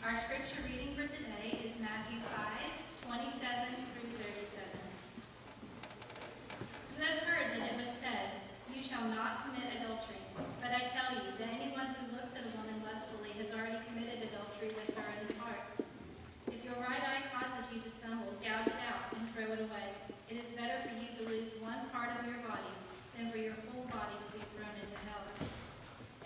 Our scripture reading for today is Matthew 5:27 through 37. You have heard that it was said, "You shall not commit adultery." But I tell you that anyone who looks at a woman lustfully has already committed adultery with her in his heart. If your right eye causes you to stumble, gouge it out and throw it away. It is better for you to lose one part of your body than for your whole body to be thrown into hell.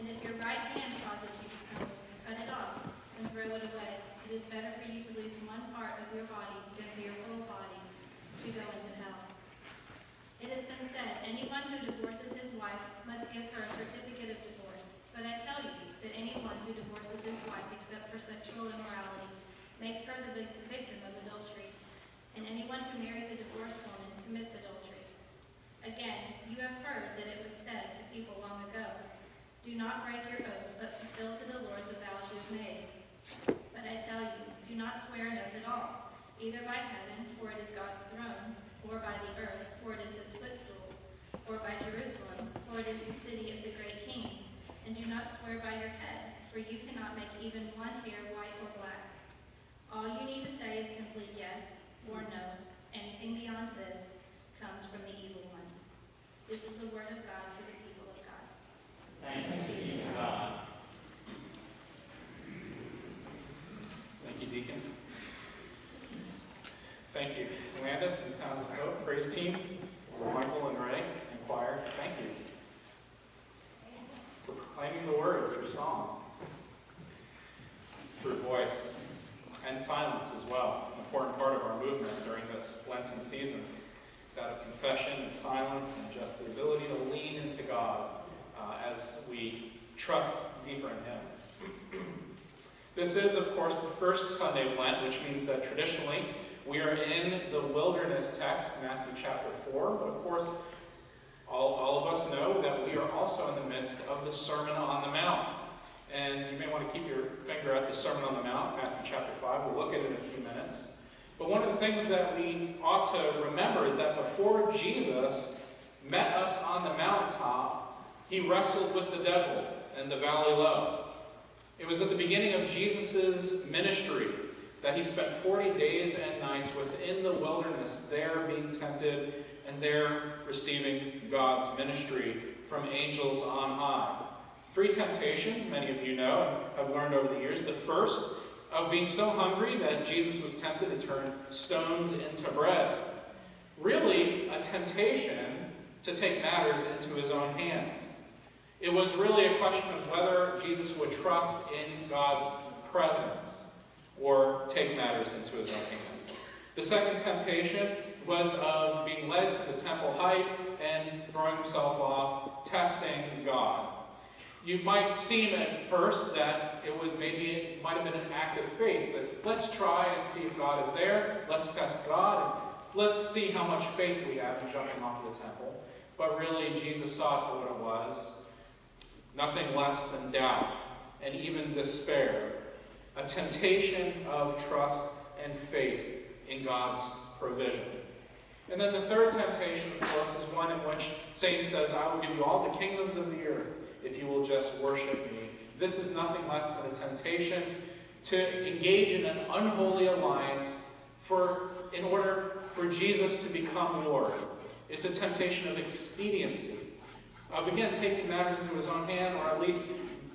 And if your right hand causes you to stumble, cut it off and throw it away. It is better for you to lose one part of your body than for your whole body to go into hell. It has been said, anyone who divorces his wife must give her a certificate of divorce. But I tell you that anyone who divorces his wife except for sexual immorality makes her the victim of adultery. And anyone who marries a divorced woman commits adultery. Again, you have heard that it was said to people long ago, "Do not break your oath, but fulfill to the Lord the vows you have made." But I tell you, do not swear an oath at all, either by heaven, for it is God's throne, or by the earth, for it is his footstool, or by Jerusalem, for it is the city of the great king. And do not swear by your head, for you cannot make even one hair white or black. All you need to say is simply yes or no. Anything beyond this comes from the evil one. This is the word of God for the people of God. Thanks be to God. Thank you, Deacon. Thank you, Landis and Sounds of Hope, praise team, Michael and Ray, and choir. Thank you for proclaiming the word through song, through voice, and silence as well. An important part of our movement during this Lenten season, that of confession and silence and just the ability to lean into God as we trust deeper in Him. This is, of course, the first Sunday of Lent, which means that traditionally we are in the wilderness text, Matthew chapter 4. But of course, all of us know that we are also in the midst of the Sermon on the Mount. And you may want to keep your finger at the Sermon on the Mount, Matthew chapter 5. We'll look at it in a few minutes. But one of the things that we ought to remember is that before Jesus met us on the mountaintop, he wrestled with the devil in the valley low. It was at the beginning of Jesus' ministry that he spent 40 days and nights within the wilderness, there being tempted and there receiving God's ministry from angels on high. 3 temptations, many of you know and have learned over the years. The first, of being so hungry that Jesus was tempted to turn stones into bread. Really a temptation to take matters into his own hands. It was really a question of whether Jesus would trust in God's presence or take matters into his own hands. The second temptation was of being led to the temple height and throwing himself off, testing God. You might seem at first that it might have been an act of faith, that let's try and see if God is there, let's test God, and let's see how much faith we have in jumping off of the temple. But really, Jesus saw it for what it was. Nothing less than doubt and even despair. A temptation of trust and faith in God's provision. And then the third temptation, of course, is one in which Satan says, "I will give you all the kingdoms of the earth if you will just worship me." This is nothing less than a temptation to engage in an unholy alliance in order for Jesus to become Lord. It's a temptation of expediency, of, again, taking matters into his own hand, or at least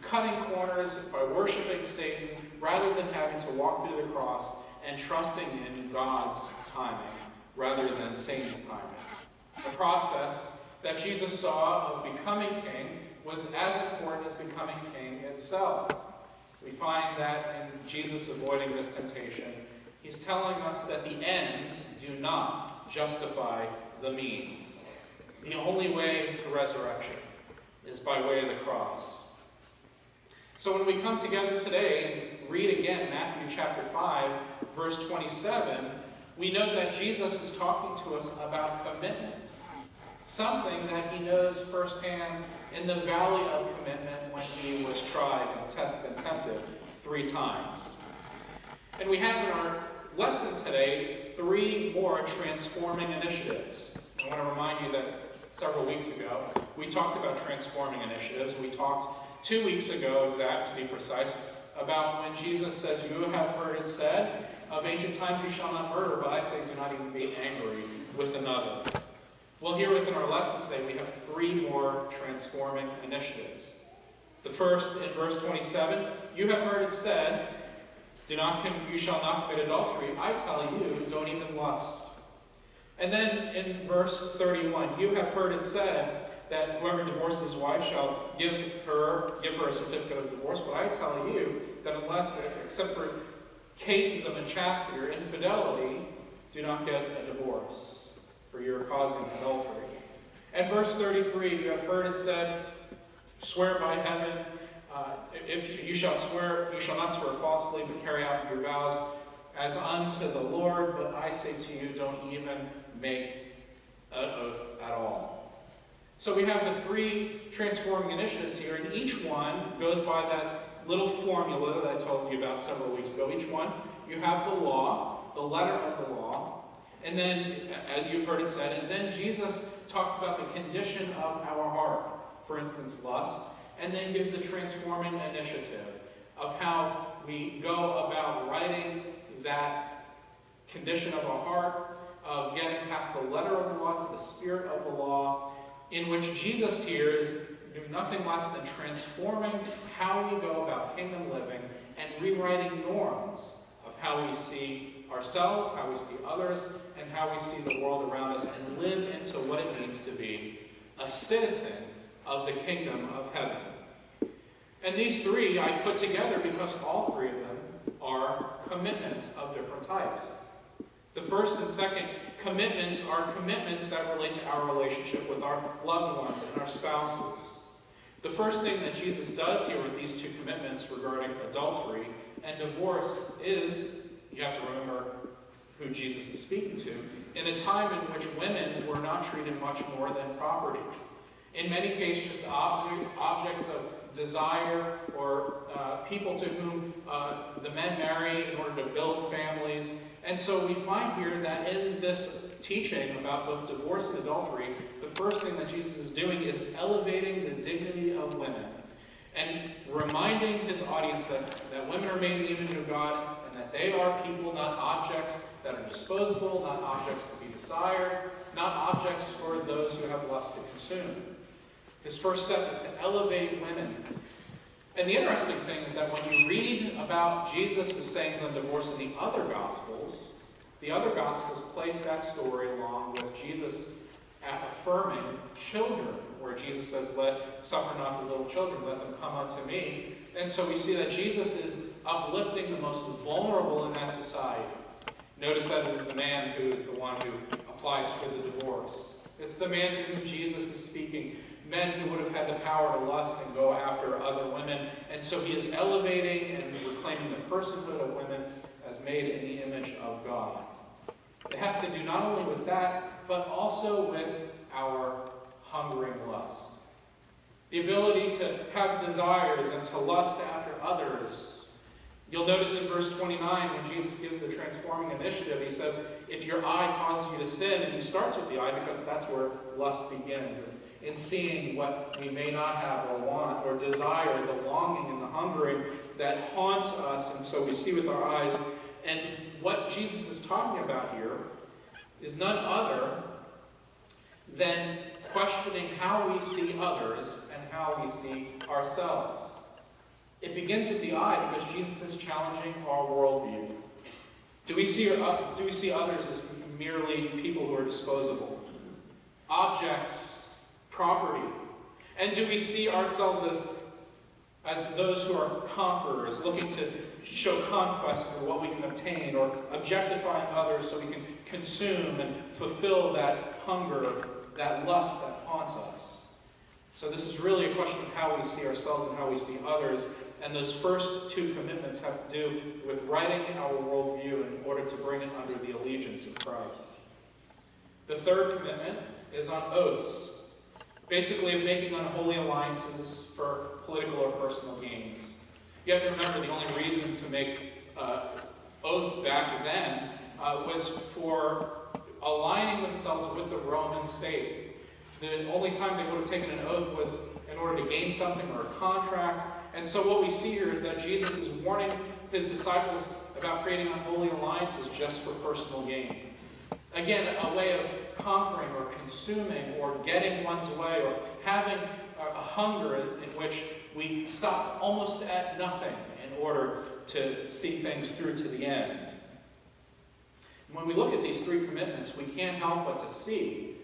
cutting corners by worshiping Satan, rather than having to walk through the cross and trusting in God's timing, rather than Satan's timing. The process that Jesus saw of becoming king was as important as becoming king itself. We find that in Jesus avoiding this temptation, he's telling us that the ends do not justify the means. The only way to resurrection is by way of the cross. So when we come together today and read again Matthew chapter 5, verse 27, we know that Jesus is talking to us about commitment. Something that he knows firsthand in the Valley of Commitment when he was tried and tested and tempted 3 times. And we have in our lesson today 3 more transforming initiatives. I want to remind you that several weeks ago we talked about transforming initiatives. We talked 2 weeks ago, to be precise, about when Jesus says, "You have heard it said, of ancient times you shall not murder, but I say do not even be angry with another." Well, here within our lesson today, we have 3 more transforming initiatives. The first, in verse 27, "You have heard it said, you shall not commit adultery. I tell you, don't even lust." And then in verse 31, "You have heard it said that whoever divorces his wife shall give her a certificate of divorce. But I tell you that except for cases of inchastity or infidelity, do not get a divorce, for you are causing adultery." And verse 33, "You have heard it said, swear by heaven, if you shall not swear falsely, but carry out your vows as unto the Lord. But I say to you, don't even make an oath at all." So we have the 3 transforming initiatives here, and each one goes by that little formula that I told you about several weeks ago. Each one, you have the law, the letter of the law, and then, as you've heard it said, and then Jesus talks about the condition of our heart, for instance, lust, and then gives the transforming initiative of how we go about writing that condition of our heart, of getting past the letter of the law to the spirit of the law, in which Jesus here is doing nothing less than transforming how we go about kingdom living and rewriting norms of how we see ourselves, how we see others, and how we see the world around us, and live into what it means to be a citizen of the kingdom of heaven. And these 3 I put together because all 3 of them are commitments of different types. The first and second commitments are commitments that relate to our relationship with our loved ones and our spouses. The first thing that Jesus does here with these 2 commitments regarding adultery and divorce is, you have to remember who Jesus is speaking to, in a time in which women were not treated much more than property. In many cases, just objects of desire, or people to whom the men marry in order to build families. And so we find here that in this teaching about both divorce and adultery, the first thing that Jesus is doing is elevating the dignity of women and reminding his audience that women are made in the image of God, and that they are people, not objects that are disposable, not objects to be desired, not objects for those who have lust to consume. His first step is to elevate women. And the interesting thing is that when you read about Jesus' sayings on divorce in the other Gospels place that story along with Jesus affirming children, where Jesus says, "Suffer not the little children, let them come unto me." And so we see that Jesus is uplifting the most vulnerable in that society. Notice that it is the man who is the one who applies for the divorce. It's the man to whom Jesus is speaking. Men who would have had the power to lust and go after other women. And so he is elevating and reclaiming the personhood of women as made in the image of God. It has to do not only with that, but also with our hungering lust. The ability to have desires and to lust after others. You'll notice in verse 29, when Jesus gives the transforming initiative, he says, if your eye causes you to sin, and he starts with the eye because that's where lust begins. It's in seeing what we may not have or want or desire, the longing and the hungering that haunts us, and so we see with our eyes. And what Jesus is talking about here is none other than questioning how we see others and how we see ourselves. It begins with the eye because Jesus is challenging our worldview. Do we see others as merely people who are disposable? Objects, property? And do we see ourselves as those who are conquerors, looking to show conquest for what we can obtain, or objectifying others so we can consume and fulfill that hunger, that lust that haunts us? So this is really a question of how we see ourselves and how we see others. And those first two commitments have to do with righting our worldview in order to bring it under the allegiance of Christ. The third commitment is on oaths, basically of making unholy alliances for political or personal gains. You have to remember the only reason to make oaths back then was for aligning themselves with the Roman state. The only time they would have taken an oath was in order to gain something or a contract, And so what we see here is that Jesus is warning his disciples about creating unholy alliances just for personal gain. Again, a way of conquering or consuming or getting one's way or having a hunger in which we stop almost at nothing in order to see things through to the end. When we look at these three commitments, we can't help but to see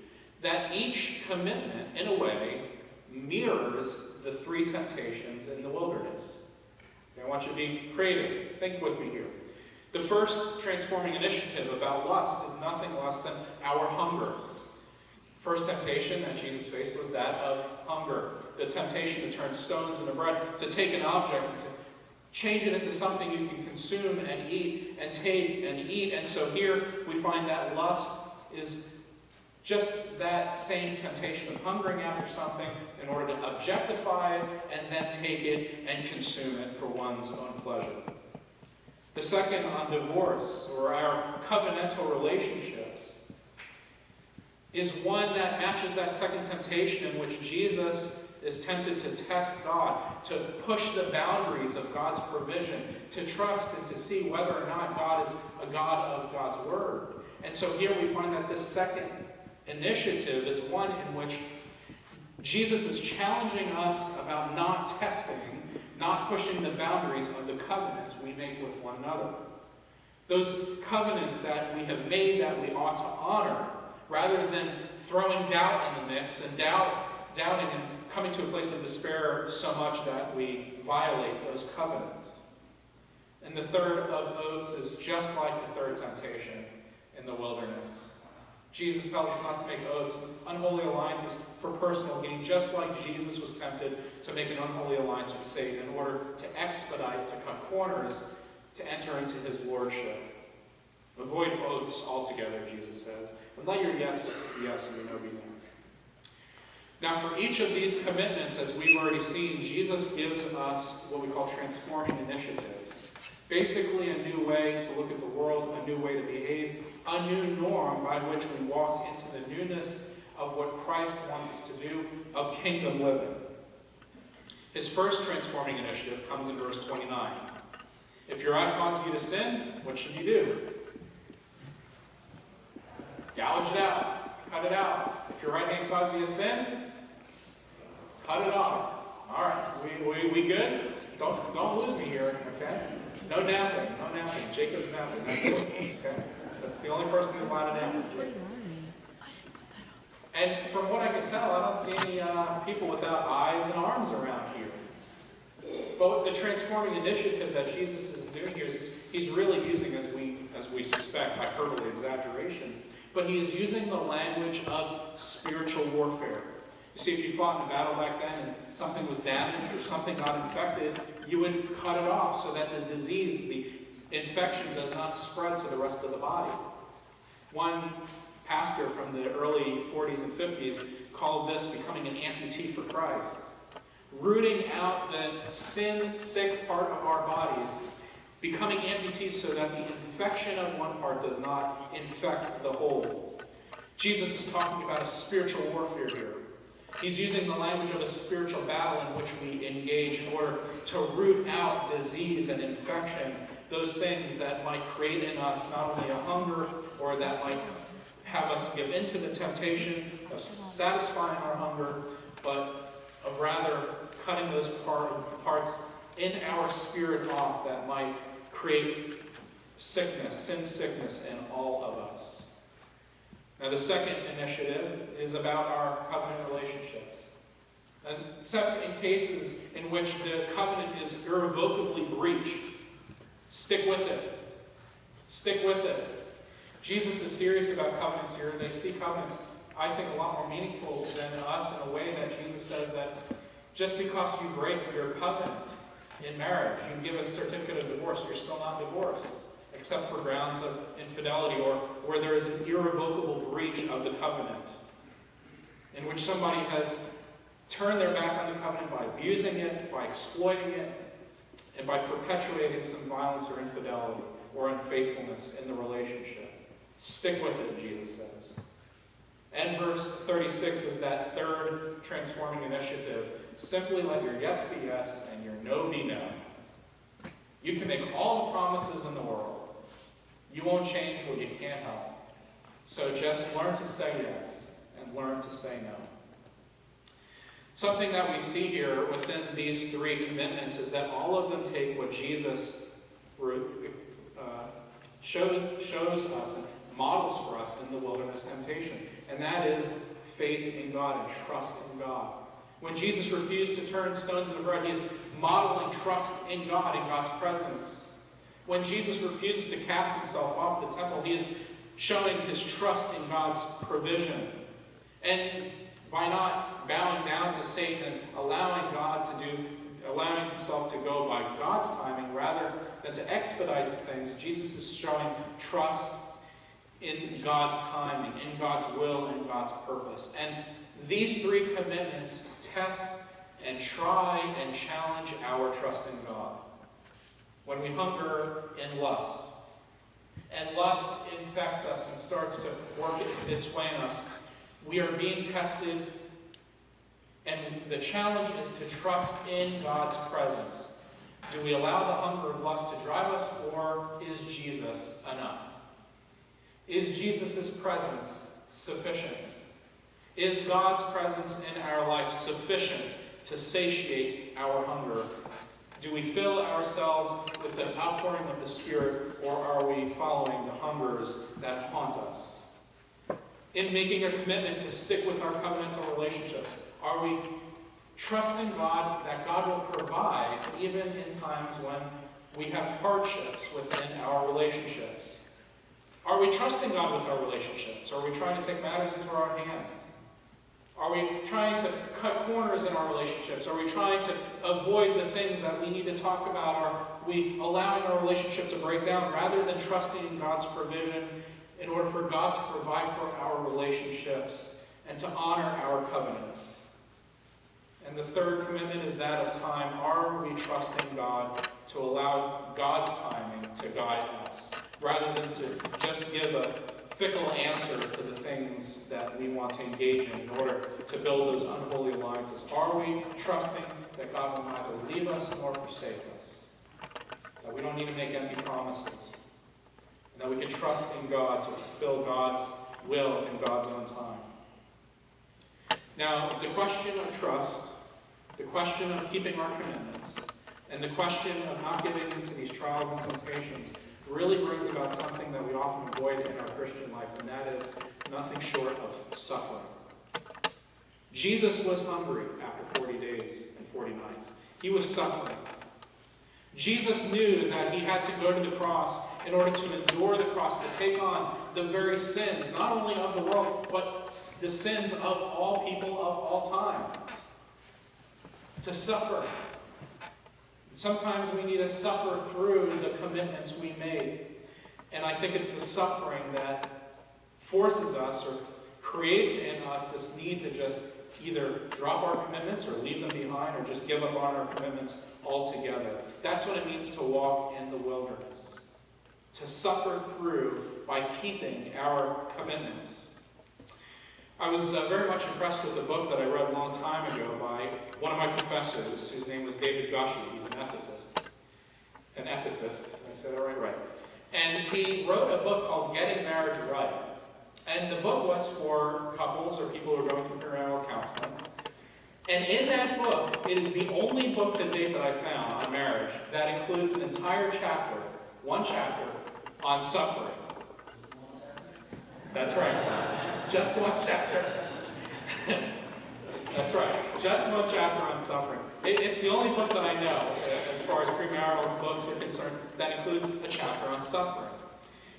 that each commitment, in a way, mirrors the three temptations in the wilderness. Okay, I want you to be creative. Think with me here. The first transforming initiative about lust is nothing less than our hunger. First temptation that Jesus faced was that of hunger. The temptation to turn stones into bread, to take an object, to change it into something you can consume and eat, and take and eat. And so here we find that lust is just that same temptation of hungering after something in order to objectify it and then take it and consume it for one's own pleasure. The second on divorce, or our covenantal relationships, is one that matches that second temptation in which Jesus is tempted to test God, to push the boundaries of God's provision, to trust and to see whether or not God is a God of God's Word. And so here we find that this second initiative is one in which Jesus is challenging us about not testing, not pushing the boundaries of the covenants we make with one another. Those covenants that we have made that we ought to honor, rather than throwing doubt in the mix and doubting and coming to a place of despair so much that we violate those covenants. And the third of oaths is just like the third temptation in the wilderness. Jesus tells us not to make oaths, unholy alliances for personal gain, just like Jesus was tempted to make an unholy alliance with Satan in order to expedite, to cut corners, to enter into his lordship. Avoid oaths altogether, Jesus says, and let your yes be yes and your no be no. Now, for each of these commitments, as we've already seen, Jesus gives us what we call transforming initiatives. Basically, a new way to look at the world, a new way to behave, a new norm by which we walk into the newness of what Christ wants us to do, of kingdom living. His first transforming initiative comes in verse 29. If your eye causes you to sin, what should you do? Gouge it out. Cut it out. If your right hand causes you to sin, cut it off. All right, we good? Don't lose me here, okay? No napping, no napping. Jacob's napping, that's it. Okay? That's the only person who's allowed to nap. And from what I can tell, I don't see any people without eyes and arms around here. But the transforming initiative that Jesus is doing here is he's really using, as we suspect, hyperbole, exaggeration, but he is using the language of spiritual warfare. You see, if you fought in a battle back then and something was damaged or something got infected, you would cut it off so that the disease, the infection does not spread to the rest of the body. One pastor from the early 40s and 50s called this becoming an amputee for Christ. Rooting out the sin-sick part of our bodies, becoming amputees so that the infection of one part does not infect the whole. Jesus is talking about a spiritual warfare here. He's using the language of a spiritual battle in which we engage in order to root out disease and infection, those things that might create in us not only a hunger or that might have us give into the temptation of satisfying our hunger, but of rather cutting those parts in our spirit off that might create sickness, sin sickness in all of us. Now, the second initiative is about our covenant relationships. Except in cases in which the covenant is irrevocably breached, stick with it. Stick with it. Jesus is serious about covenants here. They see covenants, I think, a lot more meaningful than us in a way that Jesus says that just because you break your covenant in marriage, you give a certificate of divorce, you're still not divorced, except for grounds of infidelity or where there is an irrevocable breach of the covenant, in which somebody has turned their back on the covenant by abusing it, by exploiting it, and by perpetuating some violence or infidelity or unfaithfulness in the relationship. Stick with it, Jesus says. And verse 36 is that third transforming initiative. Simply let your yes be yes and your no be no. You can make all the promises in the world. You won't change what you can't help. So just learn to say yes and learn to say no. Something that we see here within these three commitments is that all of them take what Jesus shows us and models for us in the wilderness temptation, and that is faith in God and trust in God. When Jesus refused to turn stones into bread, he is modeling trust in God, in God's presence. When Jesus refuses to cast himself off the temple, he is showing his trust in God's provision. And by not bowing down to Satan and allowing himself to go by God's timing rather than to expedite things, Jesus is showing trust in God's timing, in God's will, and God's purpose. And these three commitments test and try and challenge our trust in God. When we hunger in lust, and lust infects us and starts to work its way in us, we are being tested, and the challenge is to trust in God's presence. Do we allow the hunger of lust to drive us, or is Jesus enough? Is Jesus' presence sufficient? Is God's presence in our life sufficient to satiate our hunger? Do we fill ourselves with the outpouring of the Spirit, or are we following the hungers that haunt us? In making a commitment to stick with our covenantal relationships, are we trusting God that God will provide even in times when we have hardships within our relationships? Are we trusting God with our relationships? Are we trying to take matters into our hands? Are we trying to cut corners in our relationships? Are we trying to avoid the things that we need to talk about? Are we allowing our relationship to break down rather than trusting in God's provision in order for God to provide for our relationships and to honor our covenants? And the third commitment is that of time. Are we trusting God to allow God's timing to guide us, rather than to just give a fickle answer to the things that we want to engage in order to build those unholy alliances? Are we trusting that God will neither leave us nor forsake us? That we don't need to make empty promises? And that we can trust in God to fulfill God's will in God's own time? Now, the question of trust, the question of keeping our commitments, and the question of not giving into these trials and temptations really brings about something that we often avoid in our Christian life, and that is nothing short of suffering. Jesus was hungry after 40 days and 40 nights. He was suffering. Jesus knew that he had to go to the cross in order to endure the cross, to take on the very sins, not only of the world, but the sins of all people of all time. To suffer. Sometimes we need to suffer through the commitments we make. And I think it's the suffering that forces us or creates in us this need to just either drop our commitments or leave them behind or just give up on our commitments altogether. That's what it means to walk in the wilderness. To suffer through by keeping our commitments. I was very much impressed with a book that I read a long time ago by one of my professors, whose name was David Gushee. He's an ethicist. I said that right. And he wrote a book called Getting Marriage Right. And the book was for couples or people who are going through premarital counseling. And in that book, it is the only book to date that I found on marriage that includes an entire chapter, one chapter, on suffering. That's right. Just one chapter. That's right. Just one chapter on suffering. It's the only book that I know, as far as premarital books are concerned, that includes a chapter on suffering.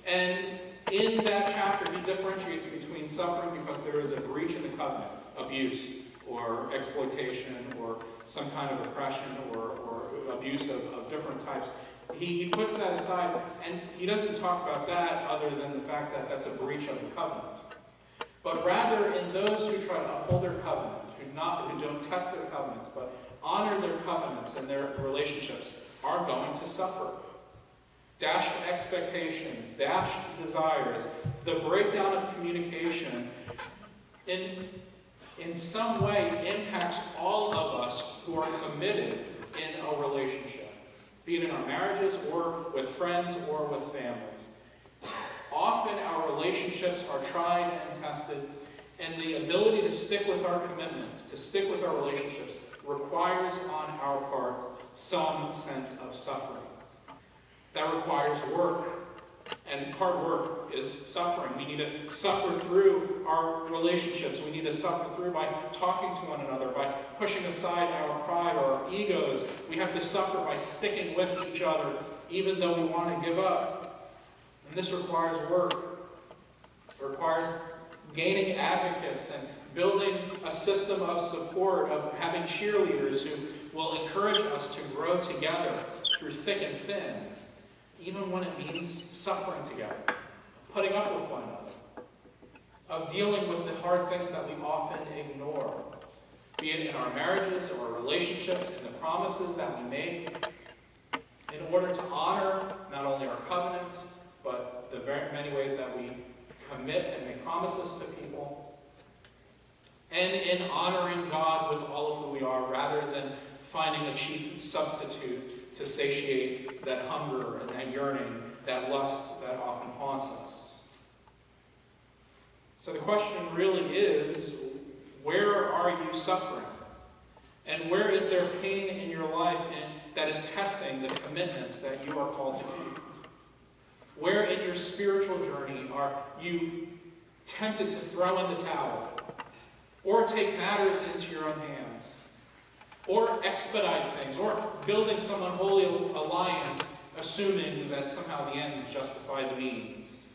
And in that chapter, he differentiates between suffering because there is a breach in the covenant, abuse, or exploitation, or some kind of oppression, or abuse of different types. He puts that aside, and he doesn't talk about that other than the fact that that's a breach of the covenant. But rather, in those who try to uphold their covenant, who don't test their covenants, but honor their covenants and their relationships, are going to suffer. Dashed expectations, dashed desires, the breakdown of communication in some way impacts all of us who are committed in a relationship, be it in our marriages or with friends or with families. Often our relationships are tried and tested, and the ability to stick with our commitments, to stick with our relationships, requires on our part some sense of suffering. That requires work, and hard work is suffering. We need to suffer through our relationships. We need to suffer through by talking to one another, by pushing aside our pride or our egos. We have to suffer by sticking with each other, even though we want to give up. And this requires work. It requires gaining advocates and building a system of support, of having cheerleaders who will encourage us to grow together through thick and thin, even when it means suffering together, putting up with one another, of dealing with the hard things that we often ignore, be it in our marriages or relationships, in the promises that we make, in order to honor not only our covenants, but the very many ways that we commit and make promises to people, and in honoring God with all of who we are, rather than finding a cheap substitute to satiate that hunger and that yearning, that lust that often haunts us. So the question really is, where are you suffering? And where is there pain in your life that is testing the commitments that you are called to keep? Where in your spiritual journey are you tempted to throw in the towel, or take matters into your own hands, or expedite things, or building some unholy alliance, assuming that somehow the ends justify the means,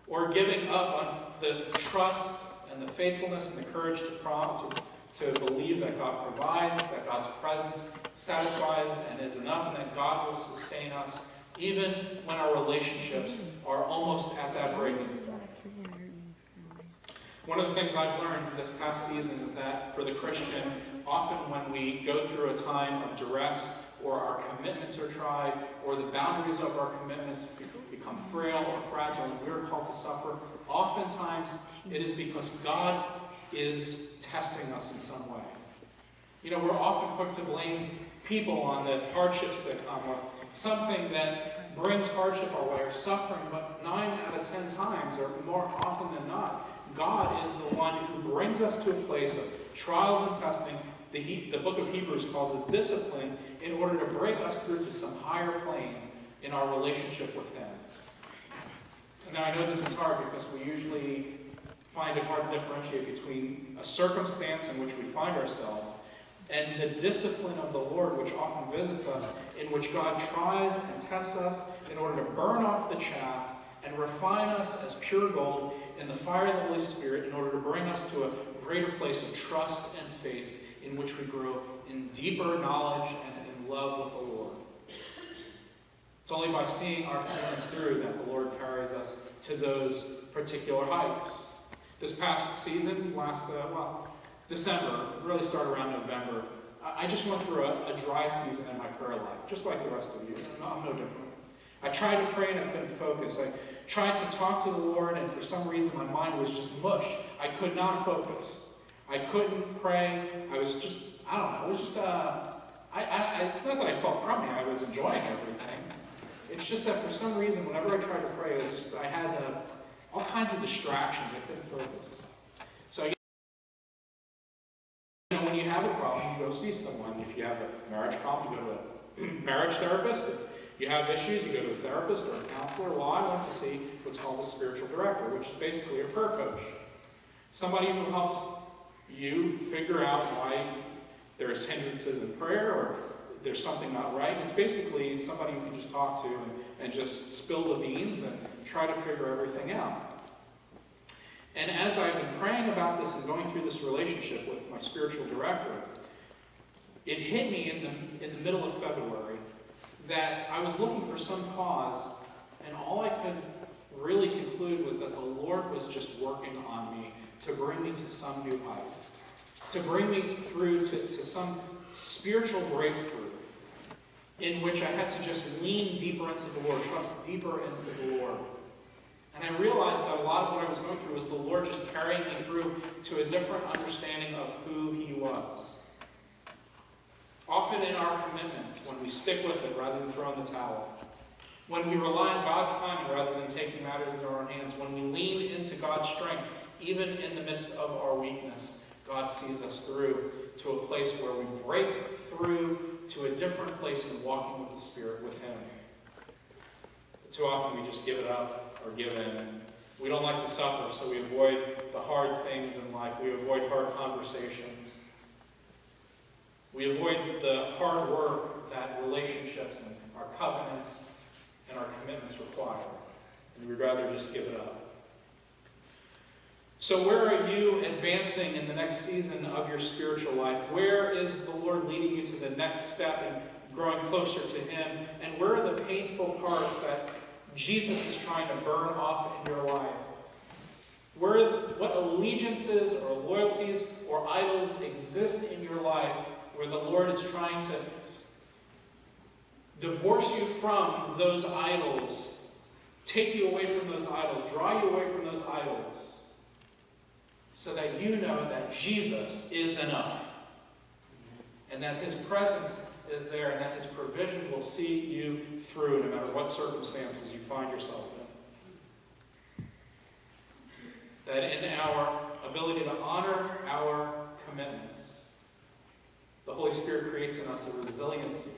or giving up on the trust and the faithfulness and the courage to believe that God provides, that God's presence satisfies and is enough, and that God will sustain us even when our relationships are almost at that breaking point. One of the things I've learned this past season is that for the Christian, often when we go through a time of duress, or our commitments are tried, or the boundaries of our commitments become frail or fragile, and we're called to suffer, oftentimes it is because God is testing us in some way. You know, we're often quick to blame people on the hardships that come, or something that brings hardship our way, or suffering, but 9 out of 10 times, or more often than not, God is the one who brings us to a place of trials and testing. The book of Hebrews calls it discipline, in order to break us through to some higher plane in our relationship with Him. Now, I know this is hard because we usually find it hard to differentiate between a circumstance in which we find ourselves and the discipline of the Lord, which often visits us, in which God tries and tests us in order to burn off the chaff and refine us as pure gold in the fire of the Holy Spirit, in order to bring us to a greater place of trust and faith, in which we grow in deeper knowledge and in love with the Lord. It's only by seeing our commitments through that the Lord carries us to those particular heights. This past season, December, really started around November, I just went through a dry season in my prayer life, just like the rest of you. I'm no different. I tried to pray and I couldn't focus. I tried to talk to the Lord, and for some reason my mind was just mush. I could not focus. I couldn't pray. I was just, I don't know, it was just, it's not that I felt crummy. I was enjoying everything. It's just that for some reason, whenever I tried to pray, it was just, I had all kinds of distractions. I couldn't focus. So, when you have a problem, you go see someone. If you have a marriage problem, you go to a marriage therapist. If you have issues, you go to a therapist or a counselor. Well, I went to see what's called a spiritual director, which is basically a prayer coach. Somebody who helps you figure out why there's hindrances in prayer, or there's something not right. It's basically somebody you can just talk to and just spill the beans and try to figure everything out. And as I've been praying about this and going through this relationship with my spiritual director, it hit me in the middle of February that I was looking for some cause, and all I could really conclude was that the Lord was just working on me to bring me to some new height, to bring me through to some spiritual breakthrough in which I had to just lean deeper into the Lord, trust deeper into the Lord. And I realized that a lot of what I was going through was the Lord just carrying me through to a different understanding of who He was. Often in our commitments, when we stick with it rather than throw in the towel, when we rely on God's timing rather than taking matters into our own hands, when we lean into God's strength, even in the midst of our weakness, God sees us through to a place where we break through to a different place in walking with the Spirit with Him. But too often we just give it up or give in. We don't like to suffer, so we avoid the hard things in life. We avoid hard conversations. We avoid the hard work that relationships and our covenants and our commitments require. And we'd rather just give it up. So where are you advancing in the next season of your spiritual life? Where is the Lord leading you to the next step in growing closer to Him? And where are the painful parts that Jesus is trying to burn off in your life? What allegiances or loyalties or idols exist in your life where the Lord is trying to divorce you from those idols, take you away from those idols, draw you away from those idols, so that you know that Jesus is enough, and that His presence is there, and that His provision will see you through no matter what circumstances you find yourself in. That in our ability to honor our commitments, the Holy Spirit creates in us a resiliency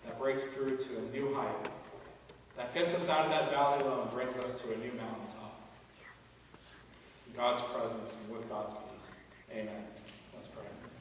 that breaks through to a new height, that gets us out of that valley low and brings us to a new mountaintop. In God's presence and with God's peace. Amen.